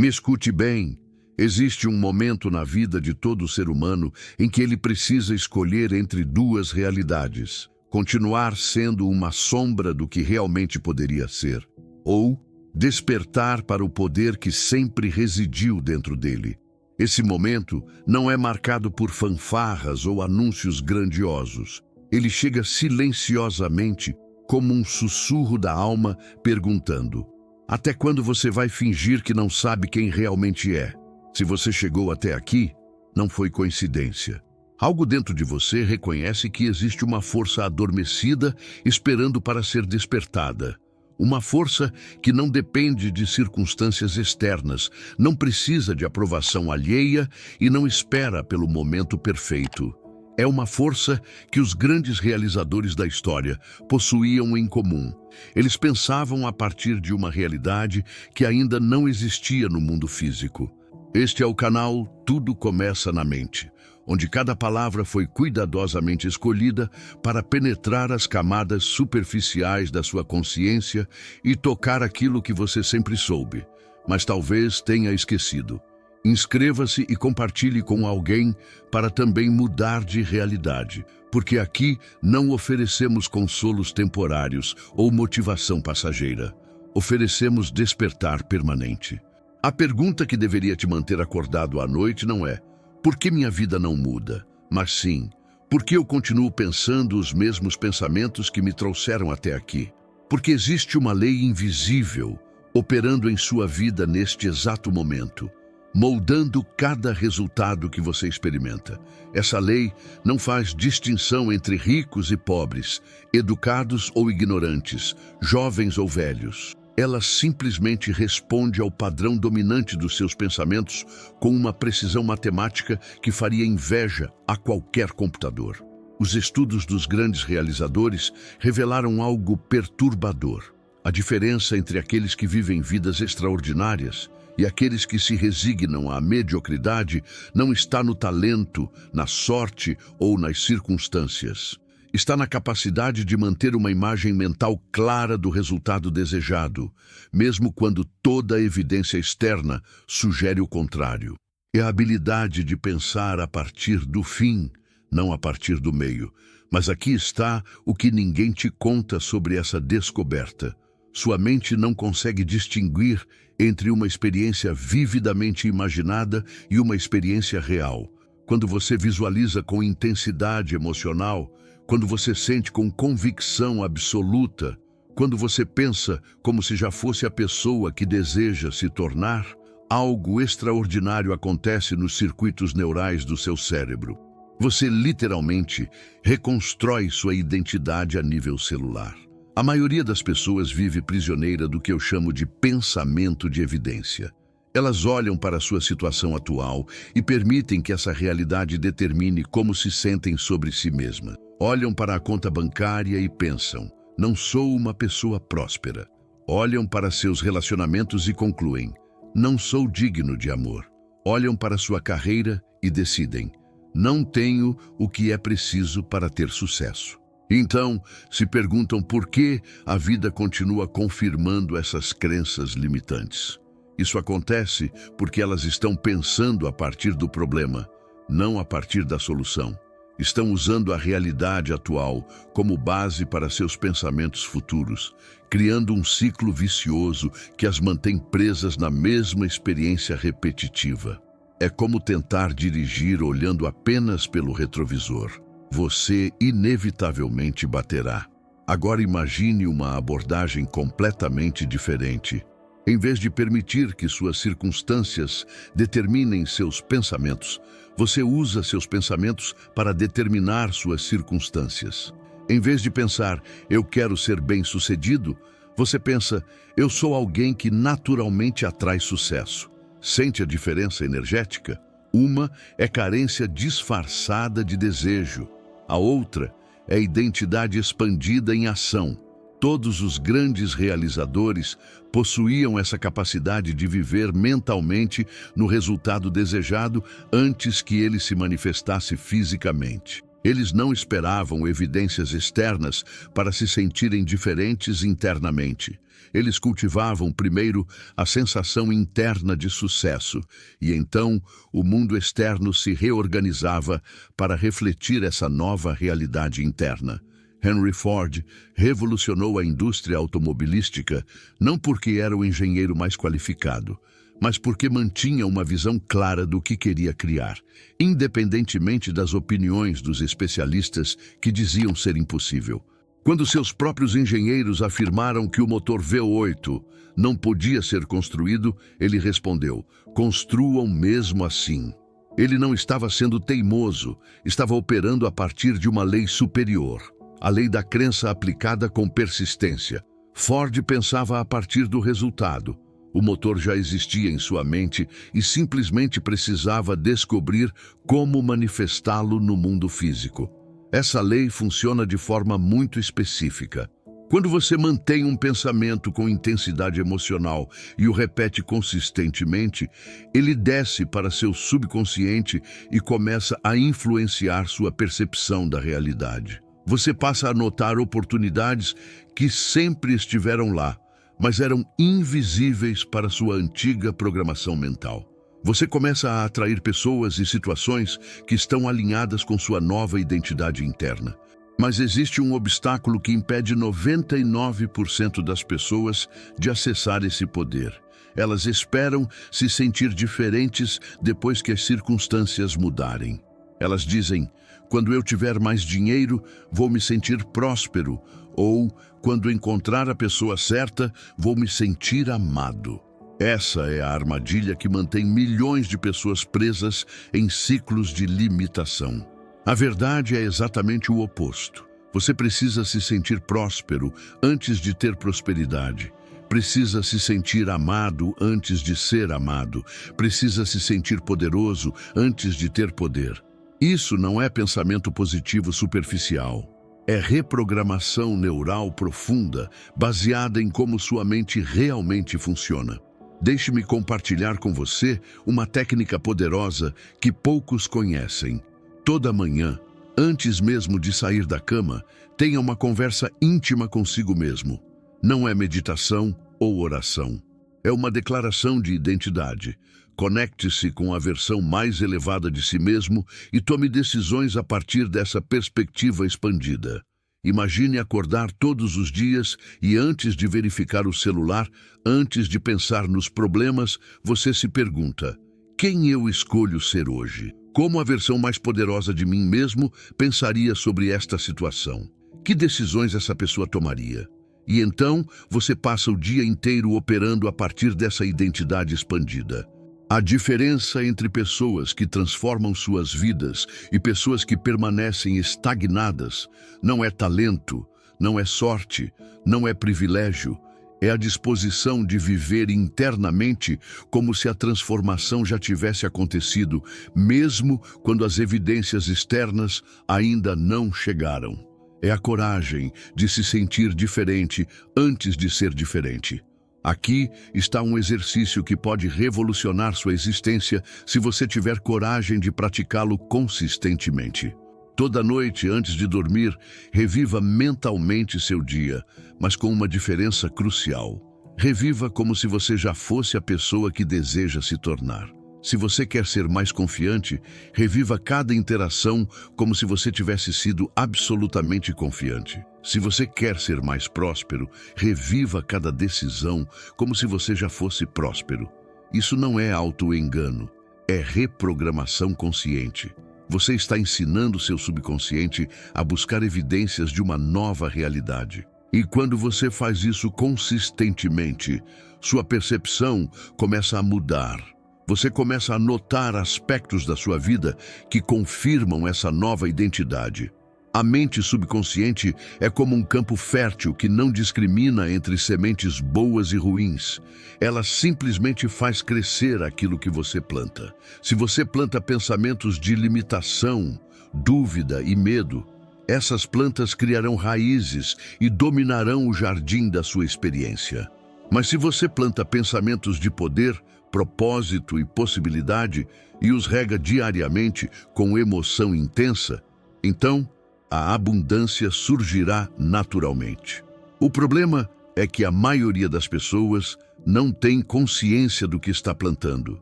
Me escute bem. Existe um momento na vida de todo ser humano em que ele precisa escolher entre duas realidades: continuar sendo uma sombra do que realmente poderia ser, ou despertar para o poder que sempre residiu dentro dele. Esse momento não é marcado por fanfarras ou anúncios grandiosos. Ele chega silenciosamente, como um sussurro da alma, perguntando: até quando você vai fingir que não sabe quem realmente é? Se você chegou até aqui, não foi coincidência. Algo dentro de você reconhece que existe uma força adormecida esperando para ser despertada. Uma força que não depende de circunstâncias externas, não precisa de aprovação alheia e não espera pelo momento perfeito. É uma força que os grandes realizadores da história possuíam em comum. Eles pensavam a partir de uma realidade que ainda não existia no mundo físico. Este é o canal Tudo Começa na Mente, onde cada palavra foi cuidadosamente escolhida para penetrar as camadas superficiais da sua consciência e tocar aquilo que você sempre soube, mas talvez tenha esquecido. Inscreva-se e compartilhe com alguém para também mudar de realidade, porque aqui não oferecemos consolos temporários ou motivação passageira. Oferecemos despertar permanente. A pergunta que deveria te manter acordado à noite não é: por que minha vida não muda? Mas sim: por que eu continuo pensando os mesmos pensamentos que me trouxeram até aqui? Porque existe uma lei invisível operando em sua vida neste exato momento, moldando cada resultado que você experimenta. Essa lei não faz distinção entre ricos e pobres, educados ou ignorantes, jovens ou velhos. Ela simplesmente responde ao padrão dominante dos seus pensamentos com uma precisão matemática que faria inveja a qualquer computador. Os estudos dos grandes realizadores revelaram algo perturbador: a diferença entre aqueles que vivem vidas extraordinárias e aqueles que se resignam à mediocridade não está no talento, na sorte ou nas circunstâncias. Está na capacidade de manter uma imagem mental clara do resultado desejado, mesmo quando toda a evidência externa sugere o contrário. É a habilidade de pensar a partir do fim, não a partir do meio. Mas aqui está o que ninguém te conta sobre essa descoberta. Sua mente não consegue distinguir entre uma experiência vividamente imaginada e uma experiência real. Quando você visualiza com intensidade emocional, quando você sente com convicção absoluta, quando você pensa como se já fosse a pessoa que deseja se tornar, algo extraordinário acontece nos circuitos neurais do seu cérebro. Você literalmente reconstrói sua identidade a nível celular. A maioria das pessoas vive prisioneira do que eu chamo de pensamento de evidência. Elas olham para a sua situação atual e permitem que essa realidade determine como se sentem sobre si mesma. Olham para a conta bancária e pensam: não sou uma pessoa próspera. Olham para seus relacionamentos e concluem: não sou digno de amor. Olham para sua carreira e decidem: não tenho o que é preciso para ter sucesso. Então, se perguntam por que a vida continua confirmando essas crenças limitantes. Isso acontece porque elas estão pensando a partir do problema, não a partir da solução. Estão usando a realidade atual como base para seus pensamentos futuros, criando um ciclo vicioso que as mantém presas na mesma experiência repetitiva. É como tentar dirigir olhando apenas pelo retrovisor. Você inevitavelmente baterá. Agora imagine uma abordagem completamente diferente. Em vez de permitir que suas circunstâncias determinem seus pensamentos, você usa seus pensamentos para determinar suas circunstâncias. Em vez de pensar: eu quero ser bem-sucedido, você pensa: eu sou alguém que naturalmente atrai sucesso. Sente a diferença energética? Uma é carência disfarçada de desejo. A outra é identidade expandida em ação. Todos os grandes realizadores possuíam essa capacidade de viver mentalmente no resultado desejado antes que ele se manifestasse fisicamente. Eles não esperavam evidências externas para se sentirem diferentes internamente. Eles cultivavam primeiro a sensação interna de sucesso, e então o mundo externo se reorganizava para refletir essa nova realidade interna. Henry Ford revolucionou a indústria automobilística não porque era o engenheiro mais qualificado, mas porque mantinha uma visão clara do que queria criar, independentemente das opiniões dos especialistas que diziam ser impossível. Quando seus próprios engenheiros afirmaram que o motor V8 não podia ser construído, ele respondeu: construam mesmo assim. Ele não estava sendo teimoso, estava operando a partir de uma lei superior, a lei da crença aplicada com persistência. Ford pensava a partir do resultado. O motor já existia em sua mente e simplesmente precisava descobrir como manifestá-lo no mundo físico. Essa lei funciona de forma muito específica. Quando você mantém um pensamento com intensidade emocional e o repete consistentemente, ele desce para seu subconsciente e começa a influenciar sua percepção da realidade. Você passa a notar oportunidades que sempre estiveram lá, mas eram invisíveis para sua antiga programação mental. Você começa a atrair pessoas e situações que estão alinhadas com sua nova identidade interna. Mas existe um obstáculo que impede 99% das pessoas de acessar esse poder. Elas esperam se sentir diferentes depois que as circunstâncias mudarem. Elas dizem: quando eu tiver mais dinheiro, vou me sentir próspero, ou quando encontrar a pessoa certa, vou me sentir amado. Essa é a armadilha que mantém milhões de pessoas presas em ciclos de limitação. A verdade é exatamente o oposto. Você precisa se sentir próspero antes de ter prosperidade. Precisa se sentir amado antes de ser amado. Precisa se sentir poderoso antes de ter poder. Isso não é pensamento positivo superficial. É reprogramação neural profunda, baseada em como sua mente realmente funciona. Deixe-me compartilhar com você uma técnica poderosa que poucos conhecem. Toda manhã, antes mesmo de sair da cama, tenha uma conversa íntima consigo mesmo. Não é meditação ou oração. É uma declaração de identidade. Conecte-se com a versão mais elevada de si mesmo e tome decisões a partir dessa perspectiva expandida. Imagine acordar todos os dias e antes de verificar o celular, antes de pensar nos problemas, você se pergunta: quem eu escolho ser hoje? Como a versão mais poderosa de mim mesmo pensaria sobre esta situação? Que decisões essa pessoa tomaria? E então você passa o dia inteiro operando a partir dessa identidade expandida. A diferença entre pessoas que transformam suas vidas e pessoas que permanecem estagnadas não é talento, não é sorte, não é privilégio, é a disposição de viver internamente como se a transformação já tivesse acontecido, mesmo quando as evidências externas ainda não chegaram. É a coragem de se sentir diferente antes de ser diferente. Aqui está um exercício que pode revolucionar sua existência se você tiver coragem de praticá-lo consistentemente. Toda noite, antes de dormir, reviva mentalmente seu dia, mas com uma diferença crucial. Reviva como se você já fosse a pessoa que deseja se tornar. Se você quer ser mais confiante, reviva cada interação como se você tivesse sido absolutamente confiante. Se você quer ser mais próspero, reviva cada decisão como se você já fosse próspero. Isso não é autoengano, é reprogramação consciente. Você está ensinando seu subconsciente a buscar evidências de uma nova realidade. E quando você faz isso consistentemente, sua percepção começa a mudar. Você começa a notar aspectos da sua vida que confirmam essa nova identidade. A mente subconsciente é como um campo fértil que não discrimina entre sementes boas e ruins. Ela simplesmente faz crescer aquilo que você planta. Se você planta pensamentos de limitação, dúvida e medo, essas plantas criarão raízes e dominarão o jardim da sua experiência. Mas se você planta pensamentos de poder, propósito e possibilidade e os rega diariamente com emoção intensa, Então, a abundância surgirá naturalmente. O problema é que a maioria das pessoas não tem consciência do que está plantando.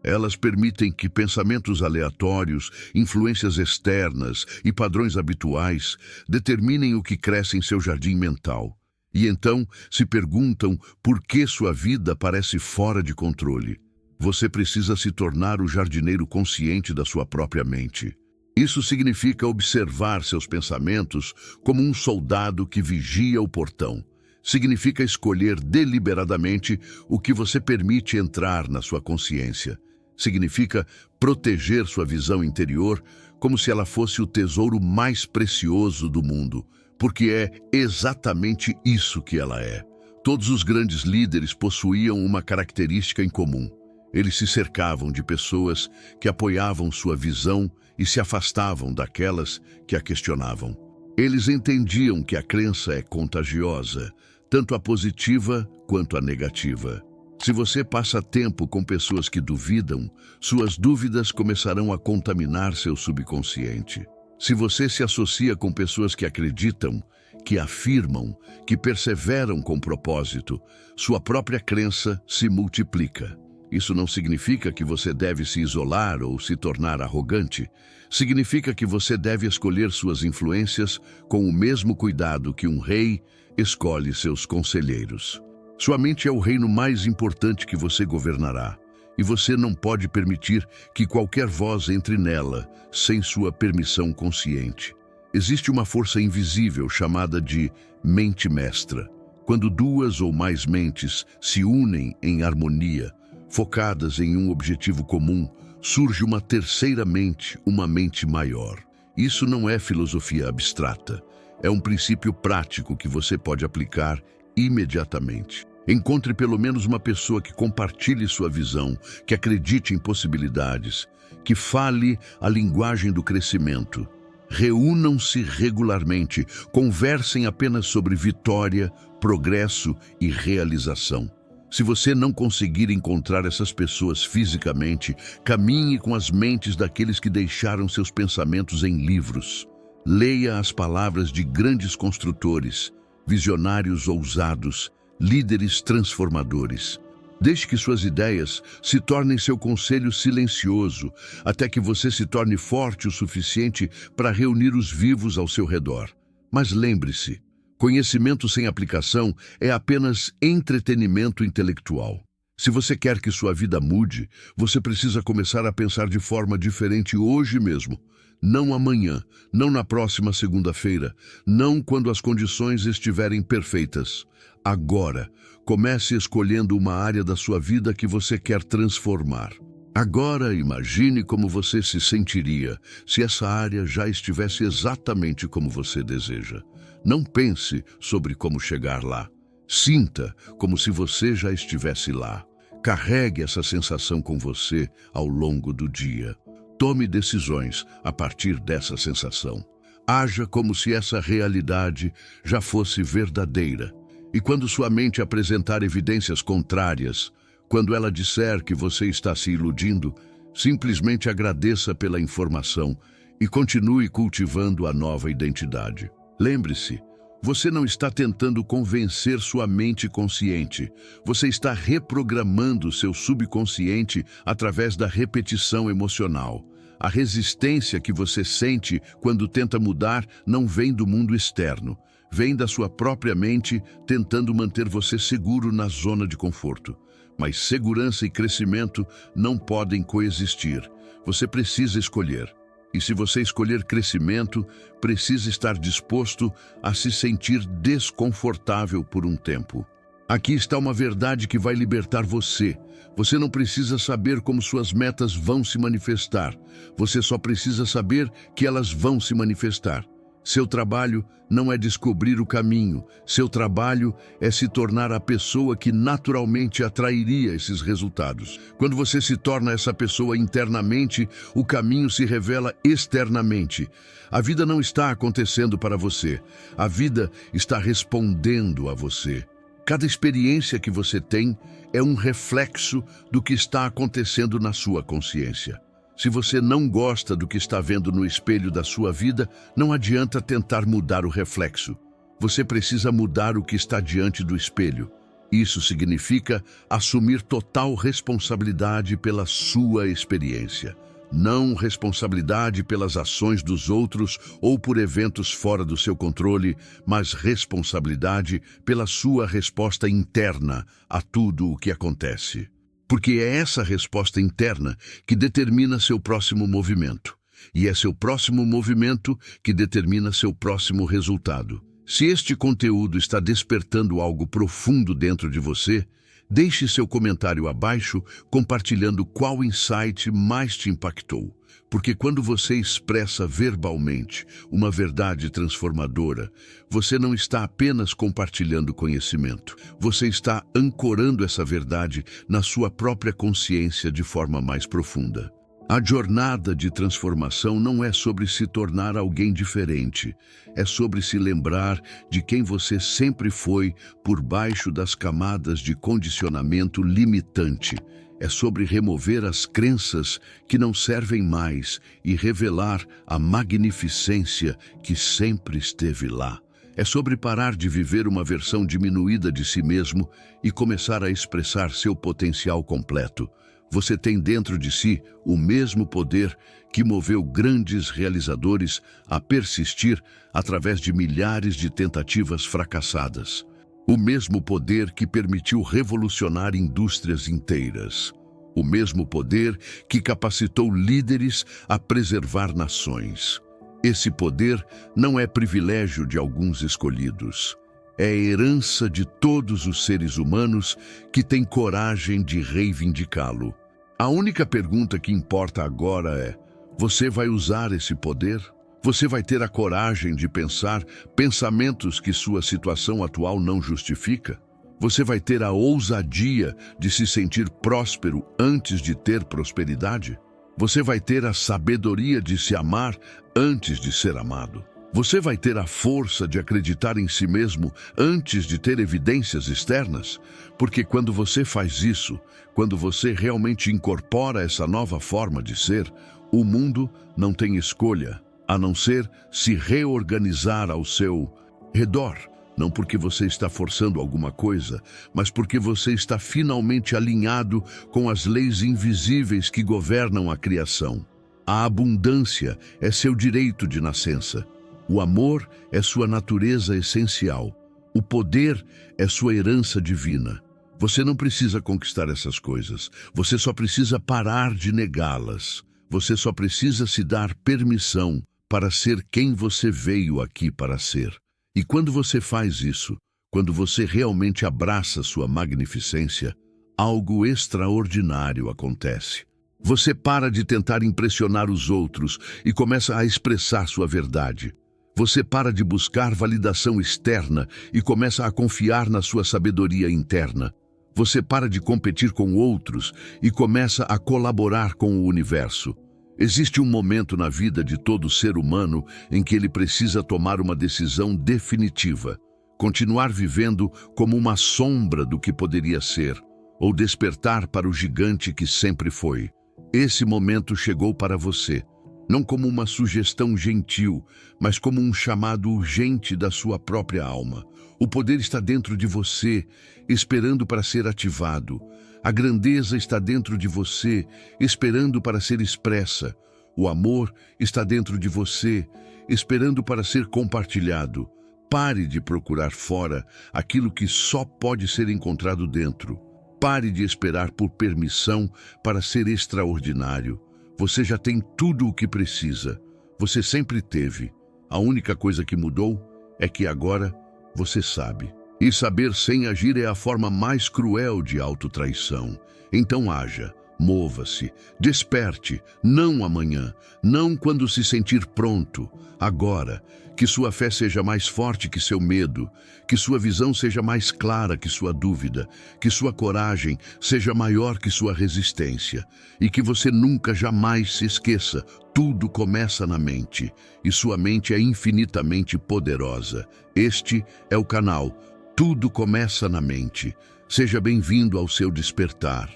Elas permitem que pensamentos aleatórios, influências externas e padrões habituais determinem o que cresce em seu jardim mental. E então se perguntam por que sua vida parece fora de controle. Você precisa se tornar o jardineiro consciente da sua própria mente. Isso significa observar seus pensamentos como um soldado que vigia o portão. Significa escolher deliberadamente o que você permite entrar na sua consciência. Significa proteger sua visão interior como se ela fosse o tesouro mais precioso do mundo, porque é exatamente isso que ela é. Todos os grandes líderes possuíam uma característica em comum. Eles se cercavam de pessoas que apoiavam sua visão e se afastavam daquelas que a questionavam. Eles entendiam que a crença é contagiosa, tanto a positiva quanto a negativa. Se você passa tempo com pessoas que duvidam, suas dúvidas começarão a contaminar seu subconsciente. Se você se associa com pessoas que acreditam, que afirmam, que perseveram com propósito, sua própria crença se multiplica. Isso não significa que você deve se isolar ou se tornar arrogante. Significa que você deve escolher suas influências com o mesmo cuidado que um rei escolhe seus conselheiros. Sua mente é o reino mais importante que você governará, e você não pode permitir que qualquer voz entre nela sem sua permissão consciente. Existe uma força invisível chamada de mente mestra. Quando duas ou mais mentes se unem em harmonia, focadas em um objetivo comum, surge uma terceira mente, uma mente maior. Isso não é filosofia abstrata. É um princípio prático que você pode aplicar imediatamente. Encontre pelo menos uma pessoa que compartilhe sua visão, que acredite em possibilidades, que fale a linguagem do crescimento. Reúnam-se regularmente, conversem apenas sobre vitória, progresso e realização. Se você não conseguir encontrar essas pessoas fisicamente, caminhe com as mentes daqueles que deixaram seus pensamentos em livros. Leia as palavras de grandes construtores, visionários ousados, líderes transformadores. Deixe que suas ideias se tornem seu conselho silencioso, até que você se torne forte o suficiente para reunir os vivos ao seu redor. Mas lembre-se, conhecimento sem aplicação é apenas entretenimento intelectual. Se você quer que sua vida mude, você precisa começar a pensar de forma diferente hoje mesmo. Não amanhã, não na próxima segunda-feira, não quando as condições estiverem perfeitas. Agora, comece escolhendo uma área da sua vida que você quer transformar. Agora, imagine como você se sentiria se essa área já estivesse exatamente como você deseja. Não pense sobre como chegar lá. Sinta como se você já estivesse lá. Carregue essa sensação com você ao longo do dia. Tome decisões a partir dessa sensação. Haja como se essa realidade já fosse verdadeira. E quando sua mente apresentar evidências contrárias, quando ela disser que você está se iludindo, simplesmente agradeça pela informação e continue cultivando a nova identidade. Lembre-se, você não está tentando convencer sua mente consciente. Você está reprogramando seu subconsciente através da repetição emocional. A resistência que você sente quando tenta mudar não vem do mundo externo. Vem da sua própria mente tentando manter você seguro na zona de conforto. Mas segurança e crescimento não podem coexistir. Você precisa escolher. E se você escolher crescimento, precisa estar disposto a se sentir desconfortável por um tempo. Aqui está uma verdade que vai libertar você. Você não precisa saber como suas metas vão se manifestar. Você só precisa saber que elas vão se manifestar. Seu trabalho não é descobrir o caminho. Seu trabalho é se tornar a pessoa que naturalmente atrairia esses resultados. Quando você se torna essa pessoa internamente, o caminho se revela externamente. A vida não está acontecendo para você. A vida está respondendo a você. Cada experiência que você tem é um reflexo do que está acontecendo na sua consciência. Se você não gosta do que está vendo no espelho da sua vida, não adianta tentar mudar o reflexo. Você precisa mudar o que está diante do espelho. Isso significa assumir total responsabilidade pela sua experiência. Não responsabilidade pelas ações dos outros ou por eventos fora do seu controle, mas responsabilidade pela sua resposta interna a tudo o que acontece. Porque é essa resposta interna que determina seu próximo movimento. E é seu próximo movimento que determina seu próximo resultado. Se este conteúdo está despertando algo profundo dentro de você, deixe seu comentário abaixo compartilhando qual insight mais te impactou. Porque quando você expressa verbalmente uma verdade transformadora, você não está apenas compartilhando conhecimento, você está ancorando essa verdade na sua própria consciência de forma mais profunda. A jornada de transformação não é sobre se tornar alguém diferente, é sobre se lembrar de quem você sempre foi por baixo das camadas de condicionamento limitante. É sobre remover as crenças que não servem mais e revelar a magnificência que sempre esteve lá. É sobre parar de viver uma versão diminuída de si mesmo e começar a expressar seu potencial completo. Você tem dentro de si o mesmo poder que moveu grandes realizadores a persistir através de milhares de tentativas fracassadas. O mesmo poder que permitiu revolucionar indústrias inteiras. O mesmo poder que capacitou líderes a preservar nações. Esse poder não é privilégio de alguns escolhidos. É a herança de todos os seres humanos que têm coragem de reivindicá-lo. A única pergunta que importa agora é: você vai usar esse poder? Você vai ter a coragem de pensar pensamentos que sua situação atual não justifica? Você vai ter a ousadia de se sentir próspero antes de ter prosperidade? Você vai ter a sabedoria de se amar antes de ser amado? Você vai ter a força de acreditar em si mesmo antes de ter evidências externas? Porque quando você faz isso, quando você realmente incorpora essa nova forma de ser, o mundo não tem escolha, a não ser se reorganizar ao seu redor. Não porque você está forçando alguma coisa, mas porque você está finalmente alinhado com as leis invisíveis que governam a criação. A abundância é seu direito de nascença. O amor é sua natureza essencial. O poder é sua herança divina. Você não precisa conquistar essas coisas. Você só precisa parar de negá-las. Você só precisa se dar permissão para ser quem você veio aqui para ser. E quando você faz isso, quando você realmente abraça sua magnificência, algo extraordinário acontece. Você para de tentar impressionar os outros e começa a expressar sua verdade. Você para de buscar validação externa e começa a confiar na sua sabedoria interna. Você para de competir com outros e começa a colaborar com o universo. Existe um momento na vida de todo ser humano em que ele precisa tomar uma decisão definitiva. Continuar vivendo como uma sombra do que poderia ser, ou despertar para o gigante que sempre foi. Esse momento chegou para você. Não como uma sugestão gentil, mas como um chamado urgente da sua própria alma. O poder está dentro de você, esperando para ser ativado. A grandeza está dentro de você, esperando para ser expressa. O amor está dentro de você, esperando para ser compartilhado. Pare de procurar fora aquilo que só pode ser encontrado dentro. Pare de esperar por permissão para ser extraordinário. Você já tem tudo o que precisa. Você sempre teve. A única coisa que mudou é que agora você sabe. E saber sem agir é a forma mais cruel de autotraição. Então haja, mova-se, desperte, não amanhã, não quando se sentir pronto, agora. Que sua fé seja mais forte que seu medo, que sua visão seja mais clara que sua dúvida, que sua coragem seja maior que sua resistência, e que você nunca jamais se esqueça, tudo começa na mente, e sua mente é infinitamente poderosa. Este é o canal Tudo Começa na Mente. Seja bem-vindo ao seu despertar.